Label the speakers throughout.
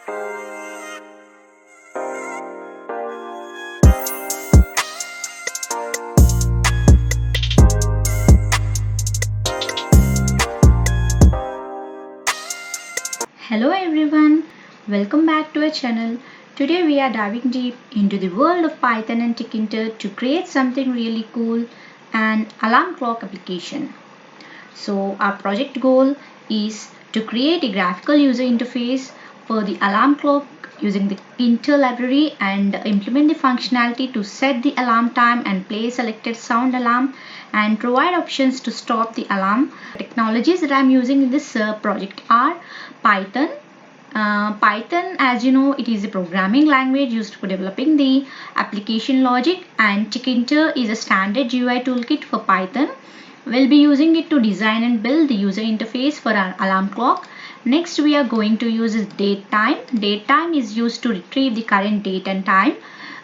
Speaker 1: Hello everyone, welcome back to our channel. Today we are diving deep into the world of Python and Tkinter to create something really cool, an alarm clock application. So our project goal is to create a graphical user interface for the alarm clock using the Tkinter library and implement the functionality to set the alarm time and play selected sound alarm and provide options to stop the alarm. Technologies that I am using in this project are Python. Python, as you know, it is a programming language used for developing the application logic, and Tkinter is a standard GUI toolkit for Python. We'll be using it to design and build the user interface for our alarm clock. Next, we are going to use is date time. Date time is used to retrieve the current date and time.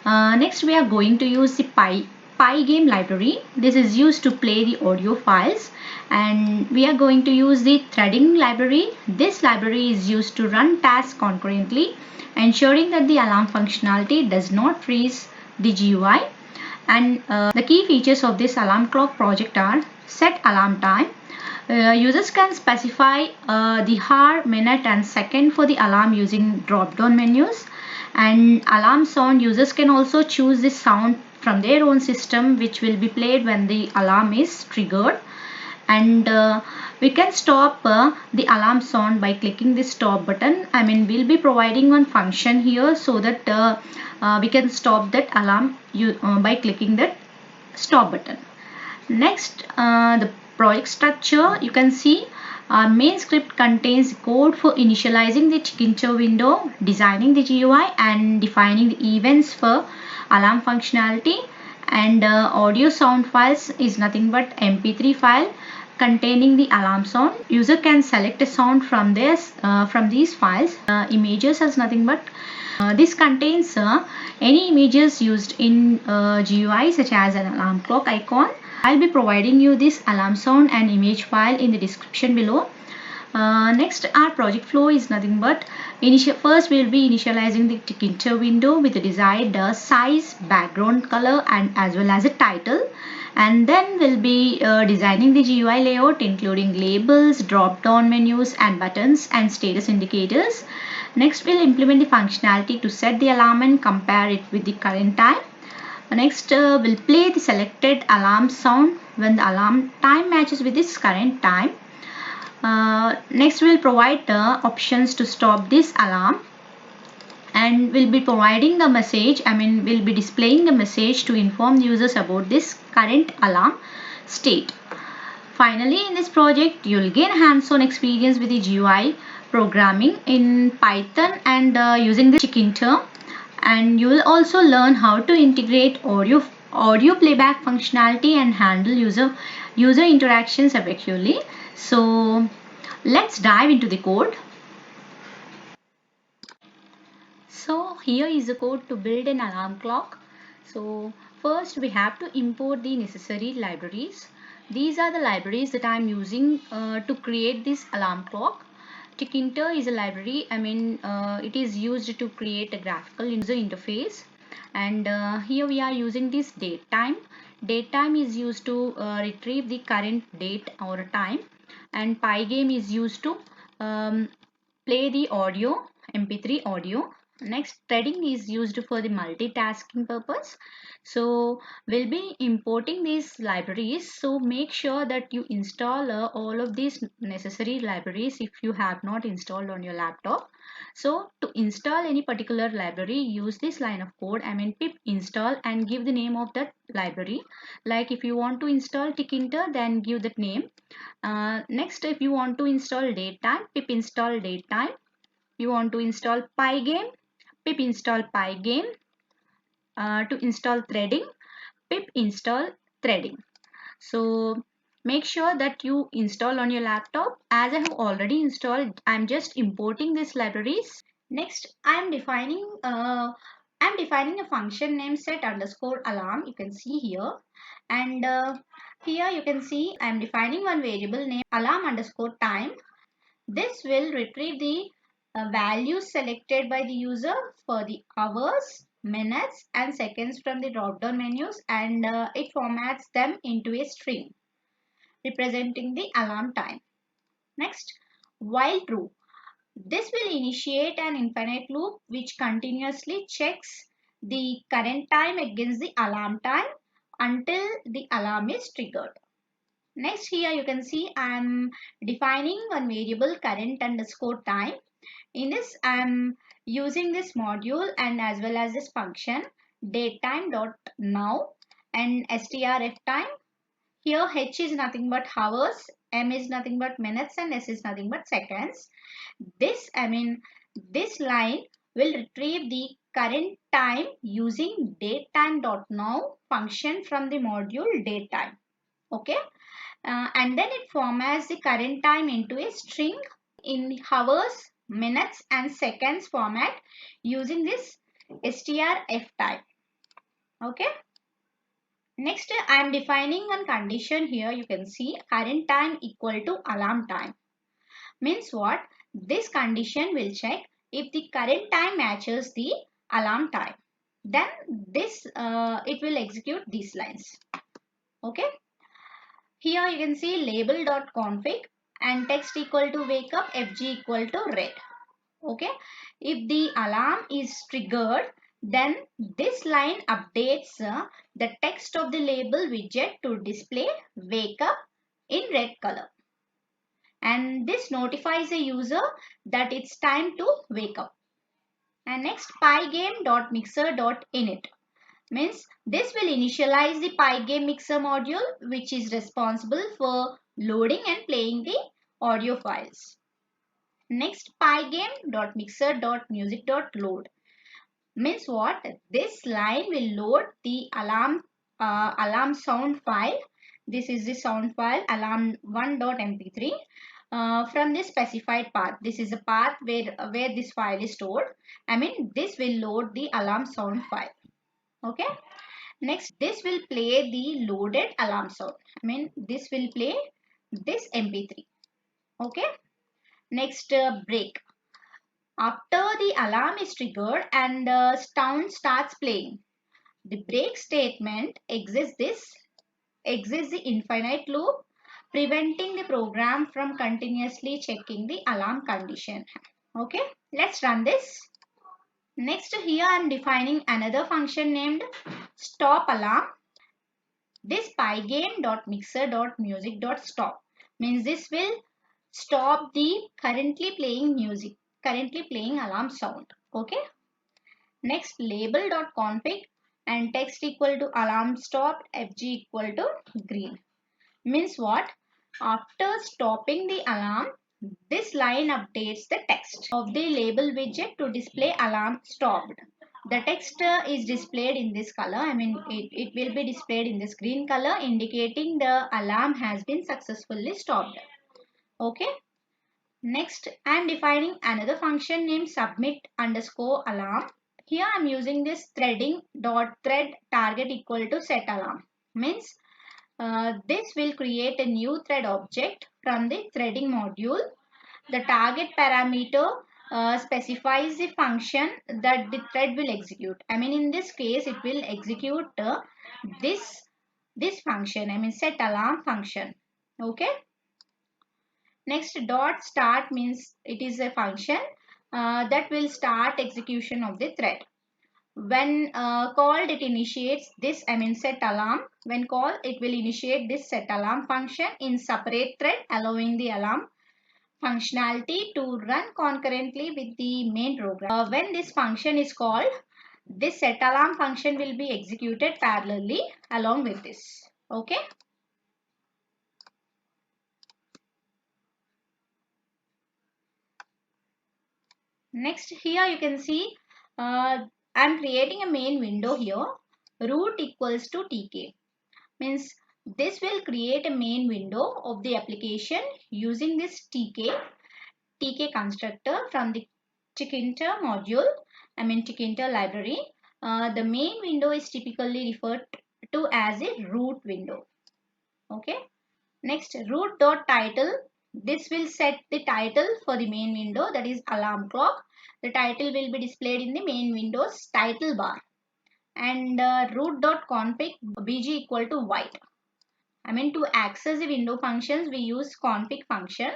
Speaker 1: Next, we are going to use the Pygame library. This is used to play the audio files. And we are going to use the threading library. This library is used to run tasks concurrently, ensuring that the alarm functionality does not freeze the GUI. And the key features of this alarm clock project are set alarm time. Users can specify the hour, minute and second for the alarm using drop down menus. And alarm sound, users can also choose the sound from their own system which will be played when the alarm is triggered. And we can stop the alarm sound by clicking the stop button. We'll be providing one function here so that we can stop that alarm by clicking that stop button. Next, the project structure, you can see our main script contains code for initializing the Tkinter window, designing the GUI and defining the events for alarm functionality. And audio sound files is nothing but MP3 file containing the alarm sound. User can select a sound from these files. Images as nothing but this contains any images used in GUI such as an alarm clock icon. I'll be providing you this alarm sound and image file in the description below. Next, our project flow is nothing but first we will be initializing the Tkinter window with the desired size, background color and as well as a title. And then we'll be designing the GUI layout including labels, drop down menus and buttons and status indicators. Next, we'll implement the functionality to set the alarm and compare it with the current time. Next, we'll play the selected alarm sound when the alarm time matches with this current time. Next, we'll provide the options to stop this alarm, and we'll be providing the message. We'll be displaying the message to inform the users about this current alarm state. Finally, in this project, you'll gain hands-on experience with the GUI programming in Python and using the Tkinter. And you will also learn how to integrate audio playback functionality and handle user interactions effectively. So let's dive into the code. So here is the code to build an alarm clock. So first we have to import the necessary libraries. These are the libraries that I am using to create this alarm clock. Tkinter is a library. It is used to create a graphical user interface. And here we are using this date time. Date time is used to retrieve the current date or time. And Pygame is used to play the audio, MP3 audio. Next, threading is used for the multitasking purpose. So we'll be importing these libraries. So make sure that you install all of these necessary libraries if you have not installed on your laptop. So to install any particular library, use this line of code. Pip install and give the name of that library. Like if you want to install Tkinter, then give that name. Next, if you want to install datetime, pip install datetime. You want to install Pygame, pip install Pygame. To install threading, pip install threading. So make sure that you install on your laptop. As I have already installed, I'm just importing these libraries. Next, I'm defining a function named set underscore alarm. You can see here, and here you can see I'm defining one variable named alarm underscore time. This will retrieve the values selected by the user for the hours, minutes and seconds from the drop down menus, and it formats them into a string representing the alarm time. Next, while true. This will initiate an infinite loop which continuously checks the current time against the alarm time until the alarm is triggered. Next, here you can see I am defining one variable current underscore time. In this I am using this module and as well as this function datetime.now and strftime. Here h is nothing but hours, m is nothing but minutes and s is nothing but seconds. This line will retrieve the current time using datetime.now function from the module datetime. Okay, and then it formats the current time into a string in hours, minutes and seconds format using this strftime. Okay. Next, I am defining one condition here. You can see current time equal to alarm time. Means what? This condition will check if the current time matches the alarm time. Then it will execute these lines. Okay. Here you can see label.config and text equal to wake up, fg equal to red. Okay. If the alarm is triggered, then this line updates the text of the label widget to display wake up in red color. And this notifies the user that it's time to wake up. And next, pygame.mixer.init means this will initialize the pygame mixer module which is responsible for loading and playing the audio files. Next, pygame.mixer.music.load means what? This line will load the alarm sound file. This is the sound file alarm1.mp3 from the specified path. This is a path where this file is stored. This will load the alarm sound file. Okay. Next, this will play the loaded alarm sound. This will play this mp3. Okay. Next, break. After the alarm is triggered and the sound starts playing, the break statement exits the infinite loop, preventing the program from continuously checking the alarm condition. Okay, let's run this. Next, here I am defining another function named stop alarm. This pygame.mixer.music.stop means this will stop the currently playing alarm sound. Okay. Next, label.config and text equal to alarm stopped, fg equal to green. Means what? After stopping the alarm, this line updates the text of the label widget to display alarm stopped. The text is displayed in this color. It will be displayed in this green color indicating the alarm has been successfully stopped. Okay. Next, I am defining another function named submit_alarm. Here I am using this threading.thread target equal to set alarm. Means this will create a new thread object from the threading module. The target parameter specifies the function that the thread will execute. In this case, it will execute this function. Set alarm function. Okay. Next, dot start means it is a function that will start execution of the thread. When called, it initiates this set alarm. When called, it will initiate this set alarm function in separate thread, allowing the alarm functionality to run concurrently with the main program. When this function is called, this set alarm function will be executed parallelly along with this. Okay. Next, here you can see I'm creating a main window here. Root equals to tk means this will create a main window of the application using this tk constructor from the Tkinter module. Tkinter library. The main window is typically referred to as a root window. Okay. Next, root.title This will set the title for the main window, that is alarm clock. The title will be displayed in the main window's title bar. And root.config bg equal to white. I mean, to access the window functions, we use config function.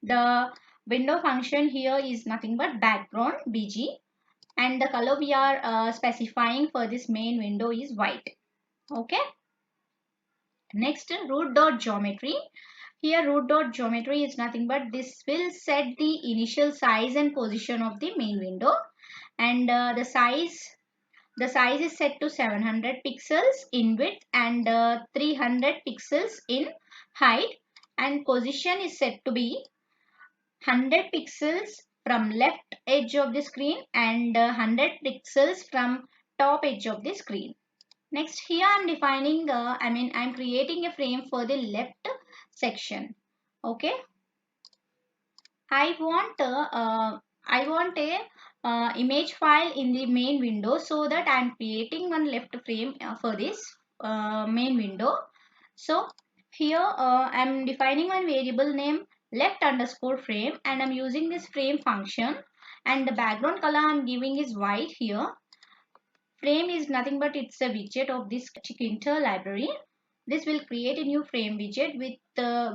Speaker 1: The window function here is nothing but background bg, and the color we are specifying for this main window is white. Okay. Next, root.geometry. Here root.geometry is nothing but this will set the initial size and position of the main window, and the size is set to 700 pixels in width and 300 pixels in height, and position is set to be 100 pixels from left edge of the screen and 100 pixels from top edge of the screen. Next, here I am defining, I am creating a frame for the left section. Okay. I want a image file in the main window, so that I am creating one left frame for this main window. So here I am defining one variable name left underscore frame, and I am using this frame function, and the background color I am giving is white here. Frame is nothing but it's a widget of this Tkinter library. This will create a new frame widget with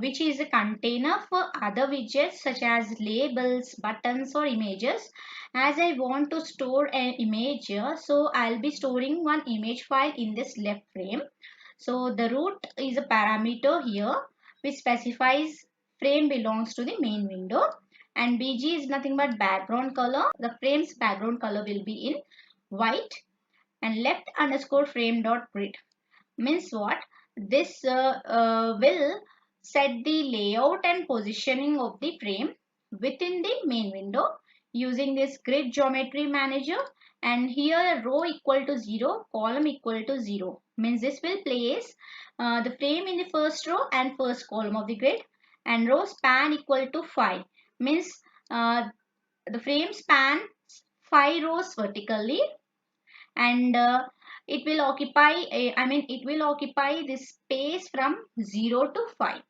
Speaker 1: which is a container for other widgets such as labels, buttons or images. As I want to store an image here, so I'll be storing one image file in this left frame. So the root is a parameter here which specifies frame belongs to the main window, and bg is nothing but background color. The frame's background color will be in white, and left underscore frame dot grid means what? This will set the layout and positioning of the frame within the main window using this grid geometry manager. And here row equal to 0, column equal to 0 means this will place the frame in the first row and first column of the grid, and row span equal to 5 means the frame spans 5 rows vertically, and it will occupy it will occupy this space from 0 to 5.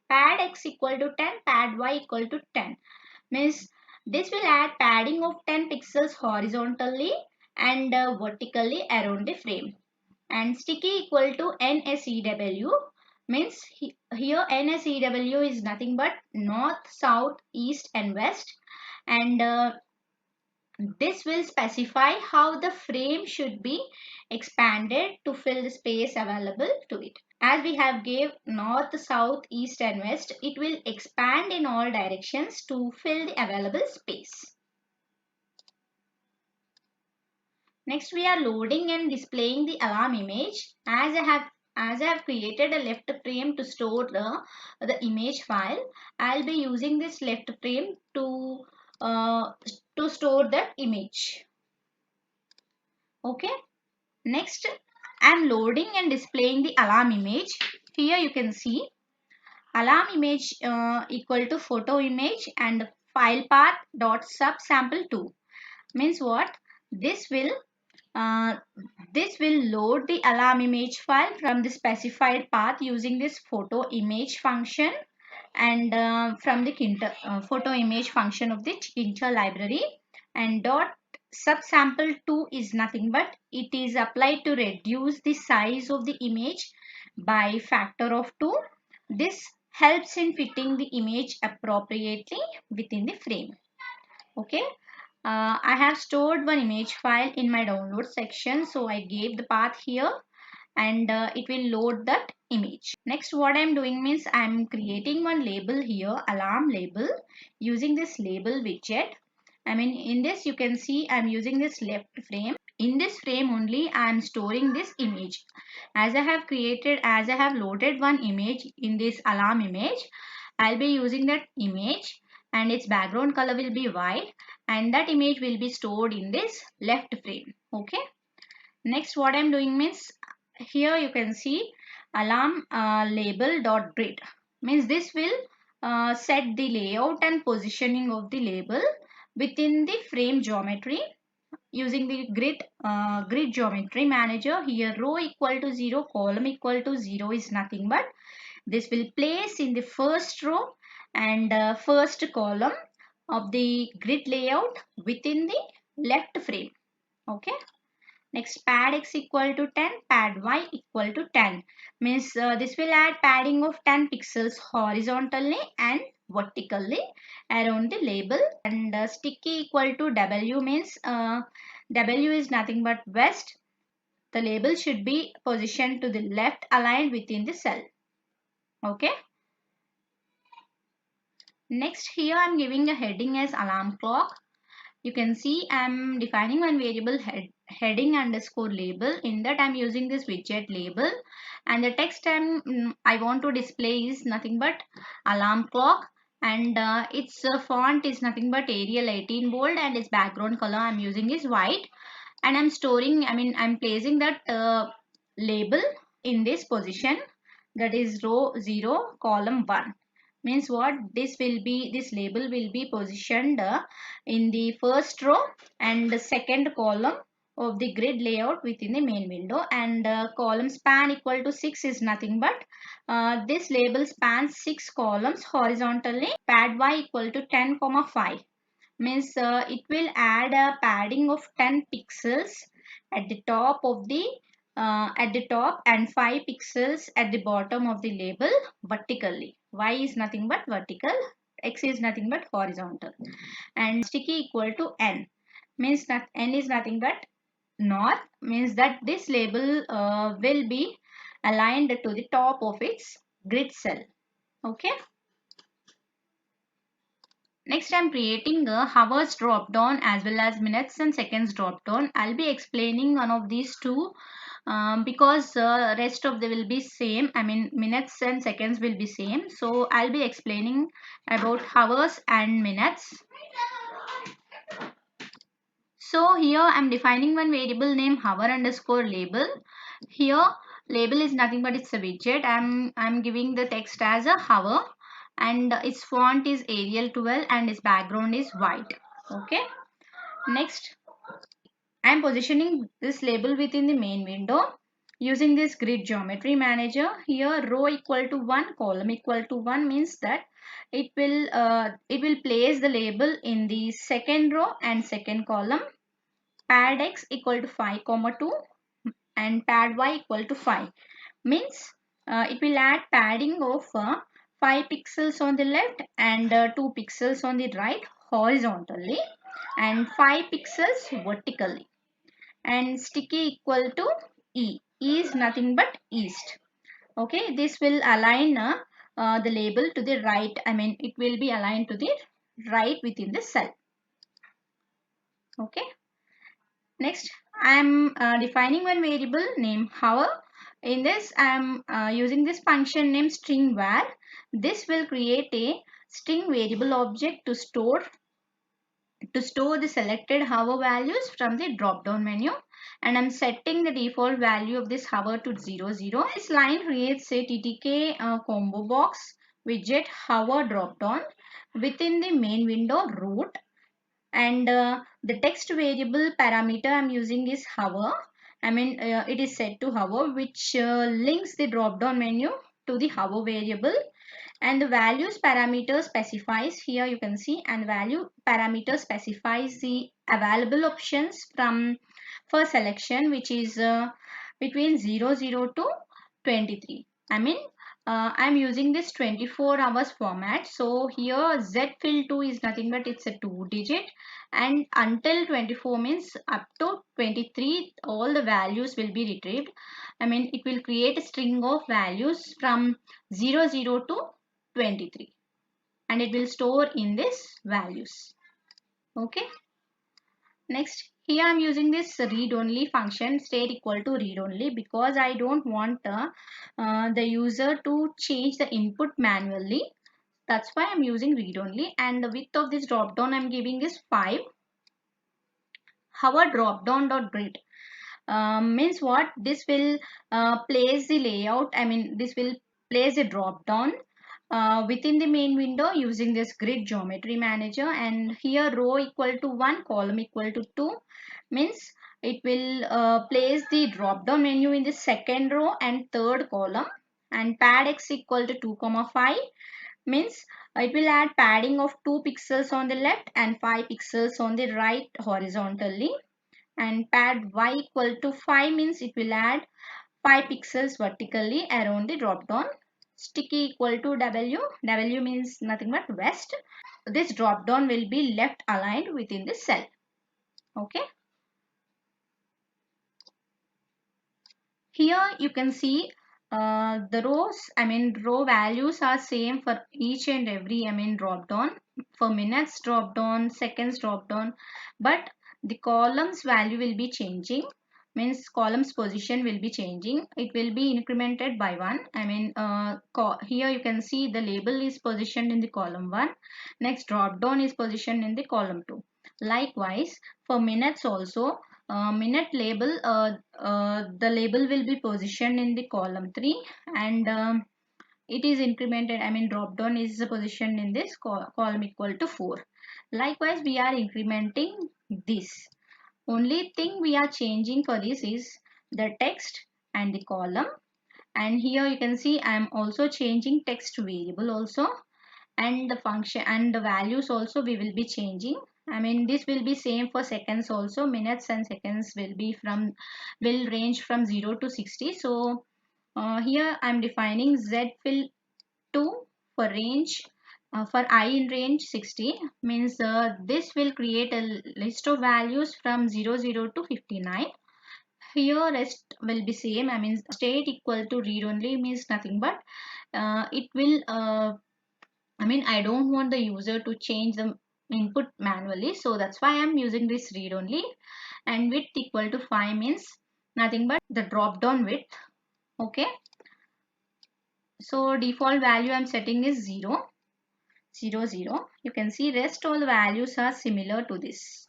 Speaker 1: Pad x equal to 10, pad y equal to 10 means this will add padding of 10 pixels horizontally and vertically around the frame. And sticky equal to NSEW means here NSEW is nothing but north, south, east and west, and this will specify how the frame should be expanded to fill the space available to it. As we have gave north, south, east and west, it will expand in all directions to fill the available space. Next, we are loading and displaying the alarm image. As I have created a left frame to store the image file, I'll be using this left frame to store that image. Okay. Next, I'm loading and displaying the alarm image. Here you can see alarm image equal to photo image and file path dot subsample2 means what? This will load the alarm image file from the specified path using this photo image function, and from the photo image function of the Tkinter library, and dot subsample2 is nothing but it is applied to reduce the size of the image by factor of 2. This helps in fitting the image appropriately within the frame. Okay. I have stored one image file in my download section, so I gave the path here, and it will load that image. Next, what I'm doing means I'm creating one label here, alarm label, using this label widget. In this you can see I'm using this left frame. In this frame only I am storing this image. As I have loaded one image in this alarm image, I'll be using that image, and its background color will be white, and that image will be stored in this left frame. Okay. Next, what I'm doing means here you can see alarm label dot grid means this will set the layout and positioning of the label within the frame geometry using the grid geometry manager. Here row equal to 0, column equal to 0 is nothing but this will place in the first row and first column of the grid layout within the left frame. Okay. Next, pad x equal to 10, pad y equal to 10. Means this will add padding of 10 pixels horizontally and vertically around the label. And sticky equal to w means w is nothing but west. The label should be positioned to the left, aligned within the cell. Okay. Next, here I am giving a heading as alarm clock. You can see I'm defining one variable heading underscore label. In that I'm using this widget label, and the text I want to display is nothing but alarm clock, and its font is nothing but Arial 18 bold, and its background color I'm using is white, and I'm placing that label in this position, that is row 0 column 1. Means what, this label will be positioned in the first row and the second column of the grid layout within the main window, and column span equal to 6 is nothing but this label spans 6 columns horizontally. Pad y equal to 10 comma 5 means it will add a padding of 10 pixels at the top of the and 5 pixels at the bottom of the label vertically. Y is nothing but vertical, x is nothing but horizontal, and sticky equal to n means that n is nothing but north, means that this label will be aligned to the top of its grid cell. Okay. Next, I'm creating a hours drop down as well as minutes and seconds drop down. I'll be explaining one of these two because rest of they will be same. I mean, minutes and seconds will be same. So I'll be explaining about hours and minutes. So here I'm defining one variable name hour underscore label. Here label is nothing but it's a widget. I'm giving the text as a hour, and its font is Arial 12 and its background is white. Okay. Next, I'm positioning this label within the main window using this grid geometry manager. Here row equal to 1, column equal to 1 means that it will place the label in the second row and second column. Pad x equal to 5 comma 2 and pad y equal to 5 means it will add padding of 5 pixels on the left and 2 pixels on the right horizontally and 5 pixels vertically, and sticky equal to e is nothing but east. Okay, this will align the label to the right. I mean, it will be aligned to the right within the cell. Okay. Next, I am defining one variable named hour. In this, I am using this function named string var. This will create a string variable object to store the selected hour values from the drop down menu, and I'm setting the default value of this hour to 00. This line creates a TTK combo box widget hour drop down within the main window root, and the text variable parameter I'm using is hour. It is set to hour, which links the drop down menu to the hour variable, and the values parameter specifies, here you can see, and value parameter specifies the available options for selection, which is between 00 to 23. I'm using this 24 hours format. So here Z fill 2 is nothing but it's a 2 digit, and until 24 means up to 23 all the values will be retrieved. It will create a string of values from 00 to 23, and it will store in this values. Okay. Next, here I'm using this read only function, state equal to read only, because I don't want the user to change the input manually. That's why I'm using read only, and the width of this drop down I'm giving is 5. Hover drop down dot grid means what, this will place the layout. This will place a drop down within the main window using this grid geometry manager, and here row equal to 1, column equal to 2 means it will place the drop down menu in the second row and third column, and pad x equal to 2 comma 5 means It will add padding of 2 pixels on the left and 5 pixels on the right horizontally. And pad y equal to 5 means it will add 5 pixels vertically around the drop down. Sticky equal to w. W means nothing but west. This drop down will be left aligned within the cell. Okay. Here you can see the row values are same for each and every drop down. For minutes drop down, seconds drop down, but the columns value will be changing. Means columns position will be changing. It will be incremented by 1. Here you can see the label is positioned in the column 1. Next drop down is positioned in the column 2. Likewise, for minutes also, minute label, the label will be positioned in the column 3, and it is incremented, drop down is positioned in this column equal to 4. Likewise, we are incrementing this. Only thing we are changing for this is the text and the column. And here you can see I am also changing text variable also, and the function and the values also we will be changing. This will be same for seconds also. Minutes and seconds will range from 0 to 60. So here I'm defining z fill 2 for range, for I in range 60. Means this will create a list of values from 00 to 59. Here rest will be same. State equal to read only means nothing but it will I don't want the user to change the input manually, so that's why I'm using this read only. And width equal to 5 means nothing but the drop down width. Okay, so default value I'm setting is 0 0 0. You can see rest all the values are similar to this.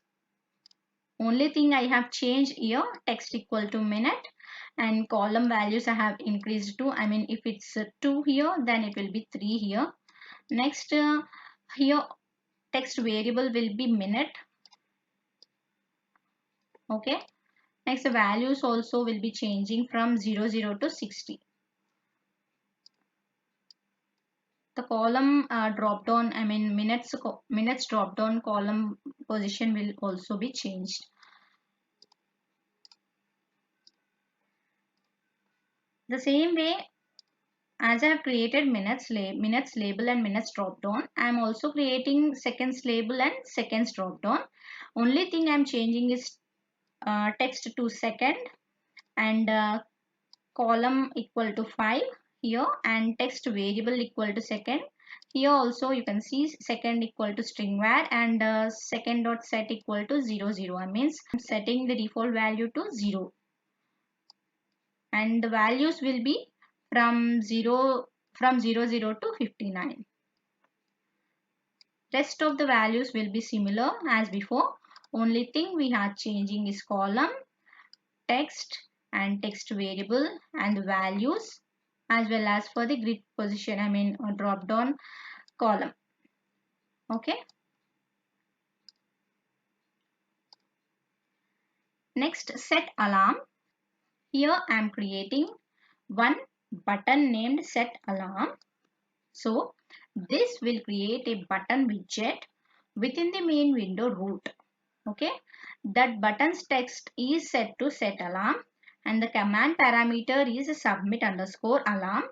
Speaker 1: Only thing I have changed here, text equal to minute, and column values I have increased to, if it's 2 here, then it will be 3 here. Next, here text variable will be minute. Okay. Next, the values also will be changing from 00 to 60. The column drop down, minutes drop down column position will also be changed. The same way as I have created minutes label and minutes drop down, I am also creating seconds label and seconds drop down. Only thing I am changing is text to second, and column equal to 5 here, and text variable equal to second. Here also you can see second equal to string var, and second dot set equal to 0 0. Means I'm setting the default value to 0, and the values will be from 0 to 59. Rest of the values will be similar as before. Only thing we are changing is column, text and text variable and the values, as well as for the grid position, drop down column. Okay. Next, set alarm. Here I am creating one button named set alarm. So this will create a button widget within the main window root. Okay, that button's text is set to set alarm, and the command parameter is submit underscore alarm,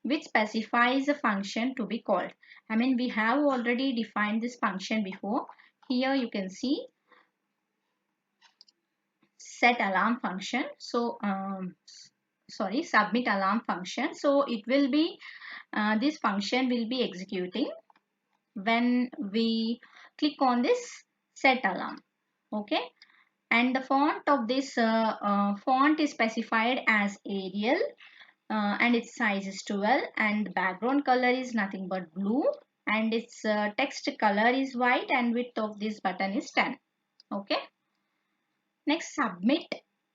Speaker 1: which specifies a function to be called. We have already defined this function before. Here you can see set alarm function. So submit alarm function. So it will be this function will be executing when we click on this set alarm. Okay, and the font of this font is specified as Arial, and its size is 12, and the background color is nothing but blue, and its text color is white, and width of this button is 10. Okay. Next, submit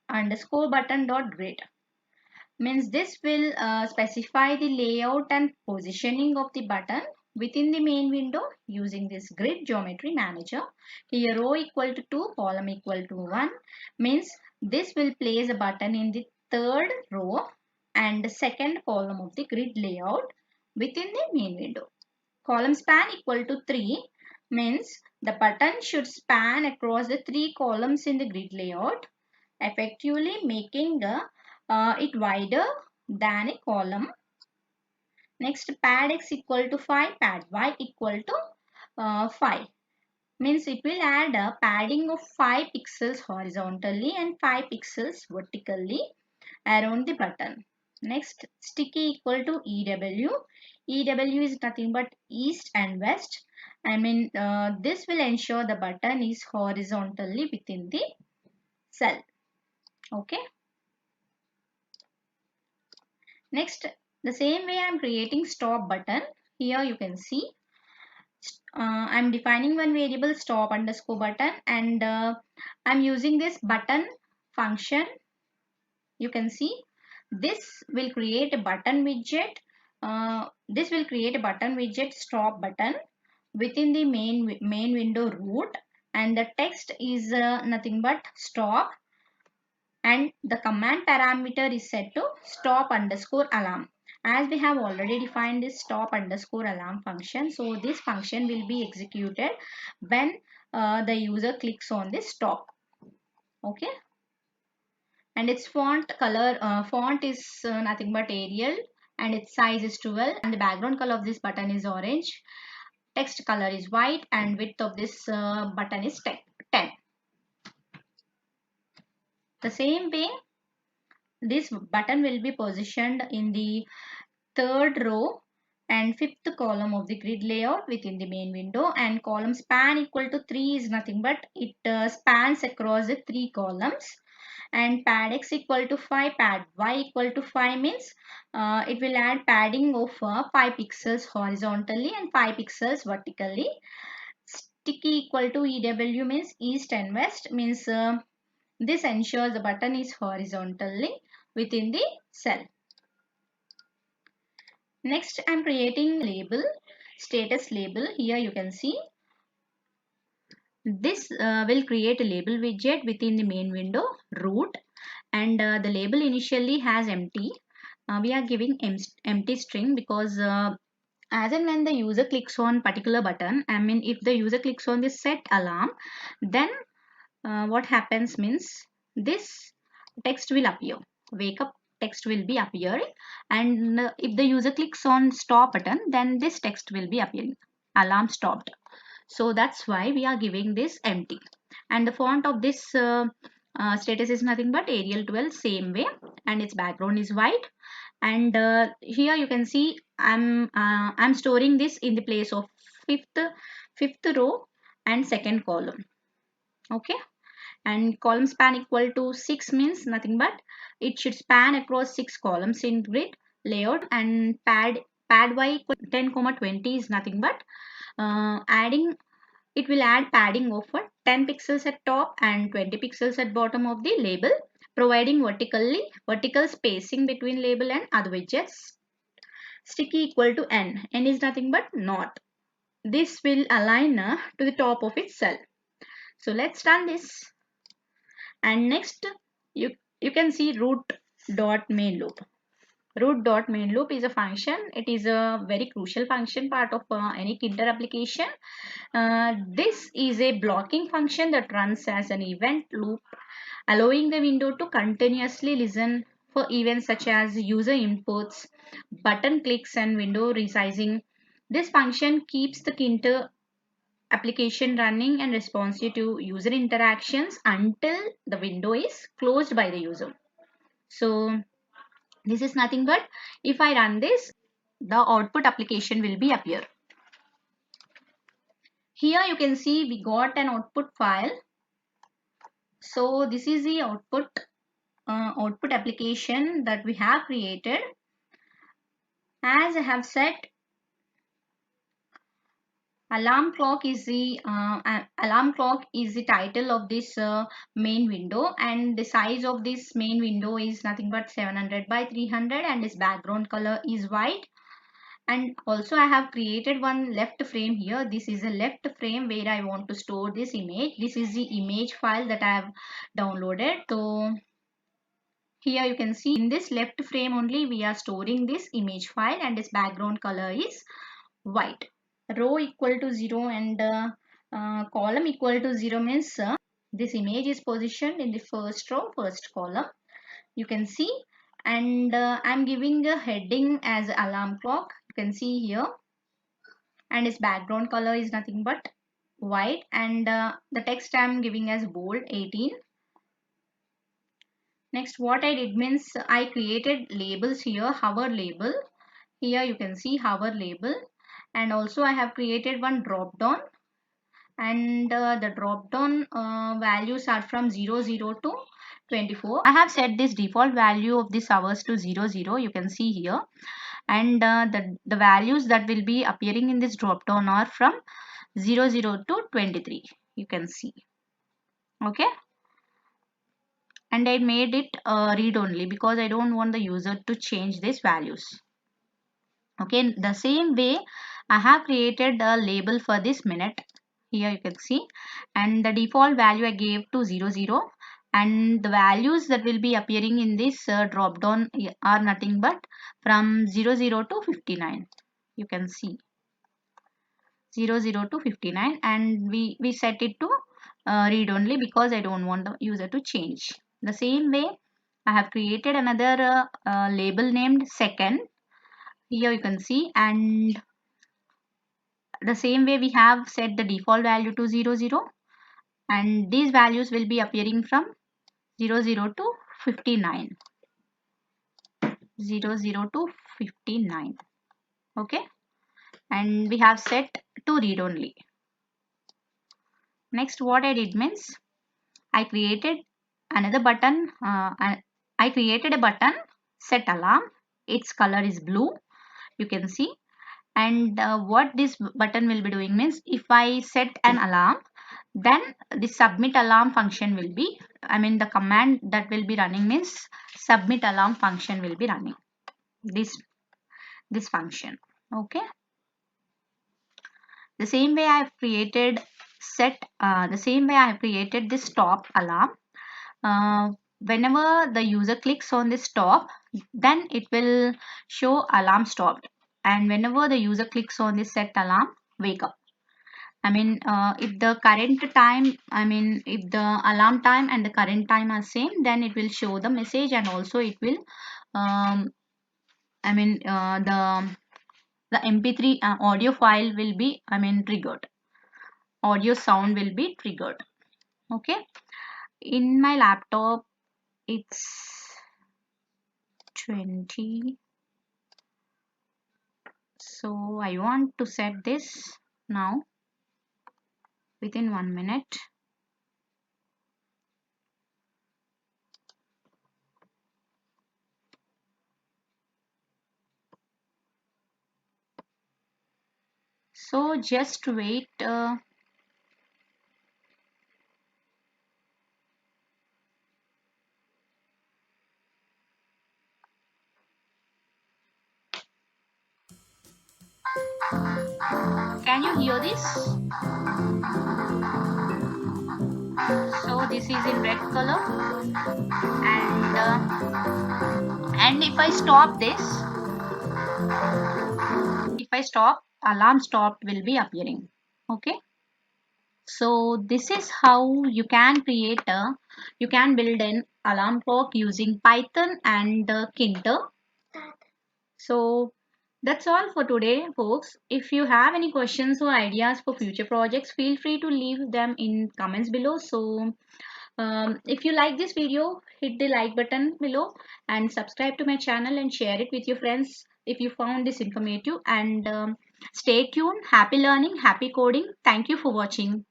Speaker 1: underscore button dot grid. Means this will specify the layout and positioning of the button within the main window using this grid geometry manager. Here row equal to 2, column equal to 1. Means this will place a button in the third row and the second column of the grid layout within the main window. column span equal to 3 means the button should span across the 3 columns in the grid layout, effectively making it wider than a column. Next, pad x equal to 5, pad y equal to 5. Means it will add a padding of 5 pixels horizontally and 5 pixels vertically around the button. Next, sticky equal to EW. EW is nothing but east and west. This will ensure the button is horizontally within the cell. Okay. Next, the same way I am creating stop button. Here you can see I'm defining one variable stop underscore button, and I'm using this button function. You can see this will create a button widget. This will create a button widget stop button within the main window root, and the text is nothing but stop, and the command parameter is set to stop underscore alarm. As we have already defined this stop underscore alarm function, so this function will be executed when the user clicks on the stop. Okay, and its font is nothing but Arial, and its size is 12, and the background color of this button is orange, text color is white, and width of this button is 10. The same way, this button will be positioned in the third row and fifth column of the grid layout within the main window, and column span equal to 3 is nothing but it spans across the 3 columns, and pad x equal to 5, pad y equal to 5 means it will add padding of 5 pixels horizontally and 5 pixels vertically. Sticky equal to EW means east and west, means this ensures the button is horizontally within the cell. Next, I am creating label, status label. Here you can see this will create a label widget within the main window root, and the label initially has empty. We are giving empty string because as and when the user clicks on particular button, if the user clicks on the set alarm, then what happens means this text will appear, wake up text will be appearing, and if the user clicks on stop button, then this text will be appearing, alarm stopped. So that's why we are giving this empty, and the font of this status is nothing but Arial 12, same way, and its background is white. And here you can see I'm storing this in the place of fifth row and second column. Okay, and column span equal to 6 means nothing but it should span across 6 columns in grid layout, and pad y equal 10 20 is nothing but it will add padding of 10 pixels at top and 20 pixels at bottom of the label, providing vertical spacing between label and other widgets. Sticky equal to n is nothing but not. This will align to the top of its cell. So let's run this. And next you can see root.main loop. Root.main loop is a function. It is a very crucial function part of any Tkinter application. This is a blocking function that runs as an event loop, allowing the window to continuously listen for events such as user inputs, button clicks, and window resizing. This function keeps the Tkinter application running and responsive to user interactions until the window is closed by the user. So this is nothing but if I run this, the output application will be appear. Here you can see we got an output file. So this is the output application that we have created. As I have said, alarm clock is the title of this main window, and the size of this main window is nothing but 700 by 300, and its background color is white. And also I have created one left frame here. This is a left frame where I want to store this image. This is the image file that I have downloaded. So here you can see in this left frame only we are storing this image file, and its background color is white. row equal to 0 and column equal to 0 means this image is positioned in the first row, first column. You can see, and I'm giving a heading as alarm clock. You can see here, and its background color is nothing but white, and the text I'm giving as bold 18. Next, what I did means I created labels here, hover label. Here you can see hover label, and also I have created one drop down, and the drop down values are from 00 to 24. I have set this default value of this hours to 00. You can see here, and the values that will be appearing in this drop down are from 00 to 23. You can see. Okay, and I made it read only because I don't want the user to change these values. Okay, the same way I have created a label for this minute. Here you can see, and the default value I gave to 00, and the values that will be appearing in this drop down are nothing but from 00 to 59. You can see 00 to 59, and we set it to read only because I don't want the user to change. The same way I have created another label named second. Here you can see, and the same way we have set the default value to 00, and these values will be appearing from 00 to 59. 00 to 59. Okay, and we have set to read only. Next, what I did means I created another button. I created a button set alarm. Its color is blue. You can see, and what this button will be doing means if I set an alarm, then the submit alarm function will be, I mean the command that will be running means submit alarm function will be running this function. Okay, the same way I have created this stop alarm. Whenever the user clicks on this stop, then it will show alarm stopped, and whenever the user clicks on this set alarm, wake up. I mean, if the current time, I mean, if the alarm time and the current time are same, then it will show the message, and also it will, I mean, the MP3 audio file will be, I mean, triggered. Audio sound will be triggered. Okay. In my laptop, it's 20. So I want to set this now within 1 minute. So just wait. Can you hear this? So this is in red color, and if I stop this, alarm stop will be appearing. Okay. So this is how you can build an alarm clock using Python and Tkinter. So that's all for today, folks. If you have any questions or ideas for future projects, feel free to leave them in comments below. So if you like this video, hit the like button below and subscribe to my channel and share it with your friends if you found this informative. And stay tuned. Happy learning, happy coding. Thank you for watching.